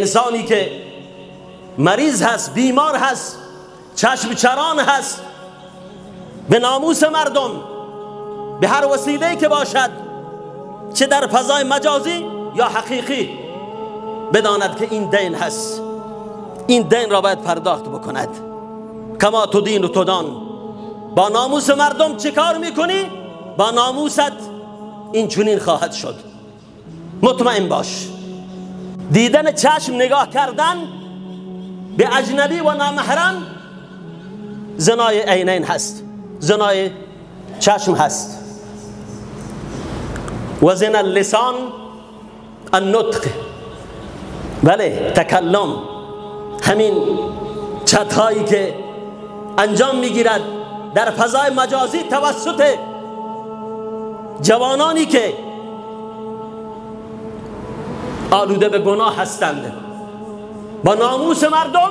انسانی که مریض هست، بیمار هست، چشم چران هست، به ناموس مردم به هر وسیله‌ای که باشد، چه در فضای مجازی یا حقیقی، بداند که این دین هست، این دین را باید پرداخت بکند. کما تدین و تدان. با ناموس مردم چه کار میکنی؟ با ناموست این چنین خواهد شد. مطمئن باش. دیدن چشم، نگاه کردن به اجنبی و نامحرم زنای عینین هست، زنای چشم هست. و زنا اللسان النطق، بله تکلم، همین چتهایی که انجام میگیرد در فضای مجازی توسط جوانانی که آلوده به گناه هستند، با ناموس مردم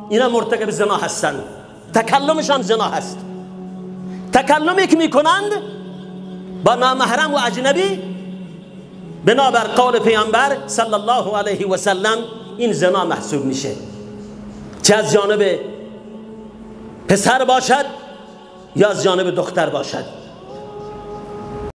اینا مرتکب زنا هستند، تکلمشان زنا هست. تکلمی که میکنند با نامحرم و اجنبی، بنابر قول پیامبر صلی الله علیه و سلم این زنا محسوب میشه، چه از جانب پسر باشد یا از جانب دختر باشد.